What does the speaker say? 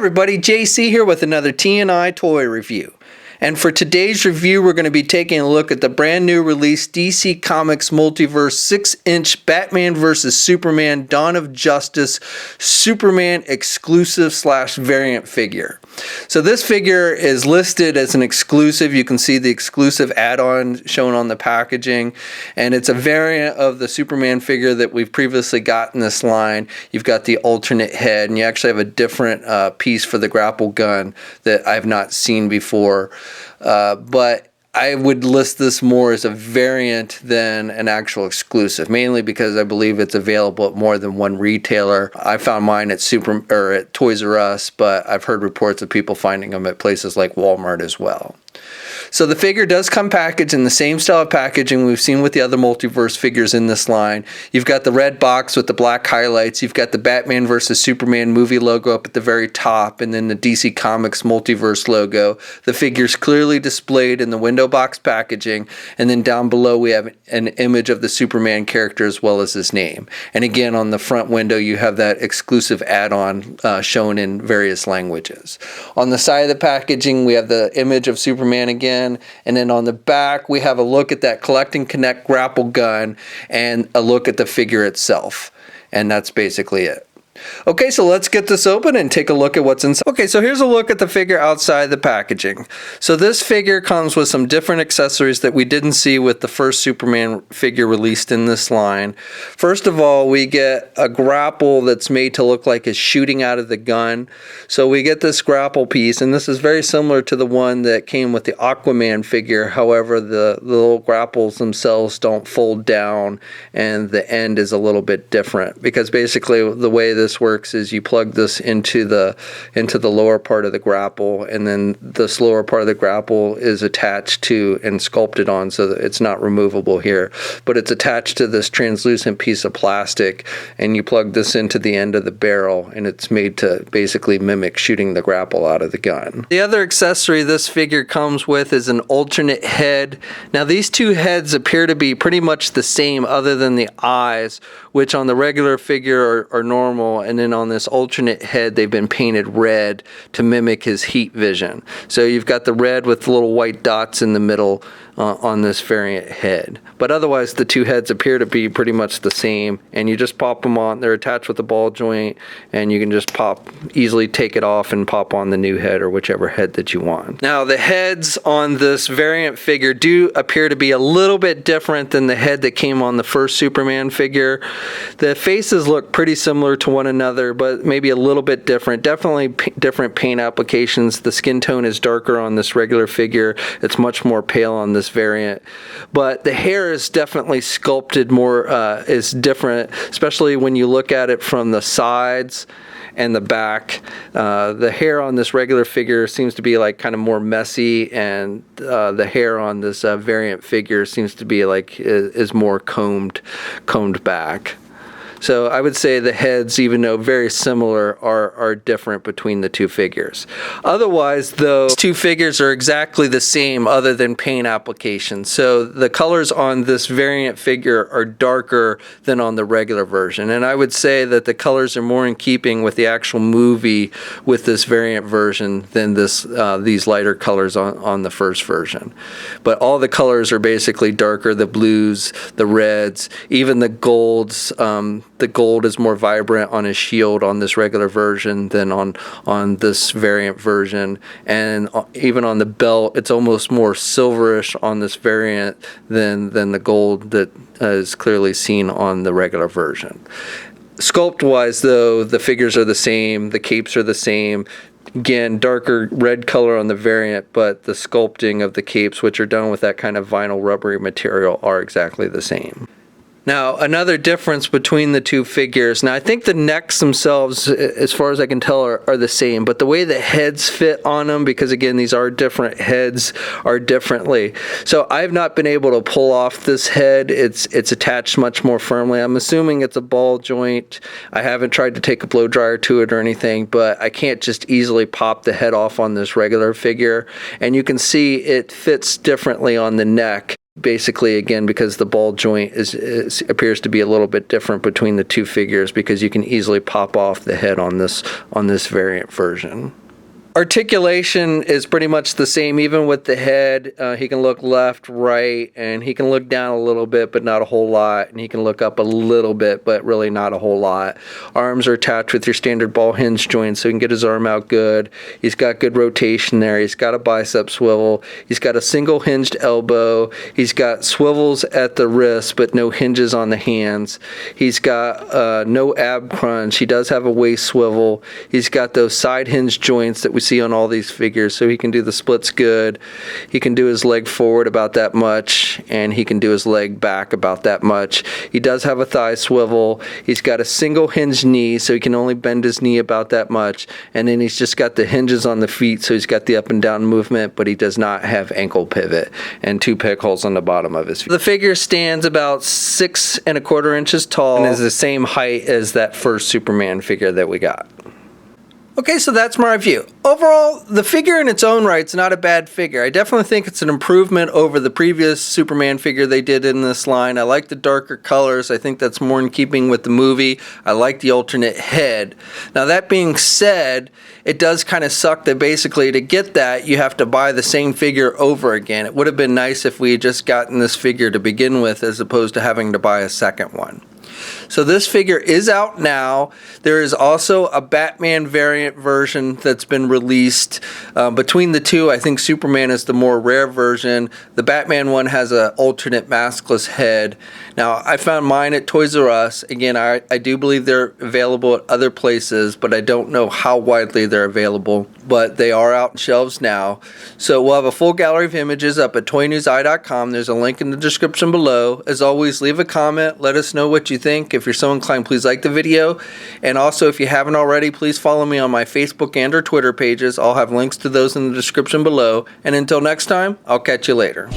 everybody, JC here with another T&I toy review. And for today's review, we're going to be taking a look at the brand new release DC Comics Multiverse 6-inch Batman vs. Superman Dawn of Justice Superman exclusive / variant figure. So this figure is listed as an exclusive. You can see the exclusive add-on shown on the packaging, and it's a variant of the Superman figure that we've previously got in this line. You've got the alternate head, and you actually have a different piece for the grapple gun that I've not seen before. But I would list this more as a variant than an actual exclusive, mainly because I believe it's available at more than one retailer. I found mine at at Toys R Us, but I've heard reports of people finding them at places like Walmart as well. So the figure does come packaged in the same style of packaging we've seen with the other Multiverse figures in this line. You've got the red box with the black highlights. You've got the Batman vs. Superman movie logo up at the very top, and then the DC Comics Multiverse logo. The figure's clearly displayed in the window box packaging, and then down below we have an image of the Superman character as well as his name. And again, on the front window you have that exclusive add-on shown in various languages. On the side of the packaging we have the image of Superman again, and then on the back we have a look at that Collect and Connect grapple gun and a look at the figure itself, and that's basically it. Okay, so let's get this open and take a look at what's inside. Okay, so here's a look at the figure outside the packaging. So this figure comes with some different accessories that we didn't see with the first Superman figure released in this line. First of all, we get a grapple that's made to look like it's shooting out of the gun. So we get this grapple piece, and this is very similar to the one that came with the Aquaman figure. However, the little grapples themselves don't fold down, and the end is a little bit different, because basically the way this works is you plug this into the lower part of the grapple, and then this lower part of the grapple is attached to and sculpted on so that it's not removable here, but it's attached to this translucent piece of plastic, and you plug this into the end of the barrel, and it's made to basically mimic shooting the grapple out of the gun. The other accessory this figure comes with is an alternate head. Now these two heads appear to be pretty much the same other than the eyes, which on the regular figure are normal, and then on this alternate head they've been painted red to mimic his heat vision. So you've got the red with little white dots in the middle on this variant head, but otherwise the two heads appear to be pretty much the same, and you just pop them on. They're attached with a ball joint, and you can just easily take it off and pop on the new head or whichever head that you want. Now the heads on this variant figure do appear to be a little bit different than the head that came on the first Superman figure. The faces look pretty similar to one another, but maybe a little bit different. Definitely different paint applications. The skin tone is darker on this regular figure. It's much more pale on this variant, but the hair is definitely sculpted more, is different, especially when you look at it from the sides and the back. The hair on this regular figure seems to be like kind of more messy, and the hair on this variant figure seems to be like is more combed back. So I would say the heads, even though very similar, are different between the two figures. Otherwise, though, these two figures are exactly the same other than paint application. So the colors on this variant figure are darker than on the regular version. And I would say that the colors are more in keeping with the actual movie with this variant version than these lighter colors on the first version. But all the colors are basically darker, the blues, the reds, even the golds. The gold is more vibrant on his shield on this regular version than on this variant version, and even on the belt it's almost more silverish on this variant than the gold that is clearly seen on the regular version. Sculpt wise though, the figures are the same, the capes are the same. Again, darker red color on the variant, but the sculpting of the capes, which are done with that kind of vinyl rubbery material, are exactly the same. Now, another difference between the two figures, now I think the necks themselves, as far as I can tell, are the same, but the way the heads fit on them, because again, these are different heads, are differently. So I've not been able to pull off this head. It's attached much more firmly. I'm assuming it's a ball joint. I haven't tried to take a blow dryer to it or anything, but I can't just easily pop the head off on this regular figure. And you can see it fits differently on the neck. Basically, again, because the ball joint appears to be a little bit different between the two figures, because you can easily pop off the head on this variant version. Articulation is pretty much the same, even with the head. He can look left, right, and he can look down a little bit, but not a whole lot. And he can look up a little bit, but really not a whole lot. Arms are attached with your standard ball hinge joints, so he can get his arm out good. He's got good rotation there. He's got a bicep swivel. He's got a single hinged elbow. He's got swivels at the wrist, but no hinges on the hands. He's got no ab crunch. He does have a waist swivel. He's got those side hinge joints that we see on all these figures, so he can do the splits good. He can do his leg forward about that much, and he can do his leg back about that much. He does have a thigh swivel. He's got a single hinge knee, so he can only bend his knee about that much, and then he's just got the hinges on the feet, so he's got the up and down movement, but he does not have ankle pivot, and 2 peg holes on the bottom of his feet. The figure stands about 6 1/4 inches tall and is the same height as that first Superman figure that we got. Okay, so that's my review. Overall, the figure in its own right is not a bad figure. I definitely think it's an improvement over the previous Superman figure they did in this line. I like the darker colors. I think that's more in keeping with the movie. I like the alternate head. Now, that being said, it does kind of suck that basically to get that, you have to buy the same figure over again. It would have been nice if we had just gotten this figure to begin with, as opposed to having to buy a second one. So this figure is out now. There is also a Batman variant version that's been released. Between the two, I think Superman is the more rare version. The Batman one has an alternate maskless head. Now, I found mine at Toys R Us. Again, I do believe they're available at other places, but I don't know how widely they're available. But they are out on shelves now. So we'll have a full gallery of images up at toynewseye.com. There's a link in the description below. As always, leave a comment. Let us know what you think. If you're so inclined, please like the video. And also, if you haven't already, please follow me on my Facebook and or Twitter pages. I'll have links to those in the description below. And until next time, I'll catch you later.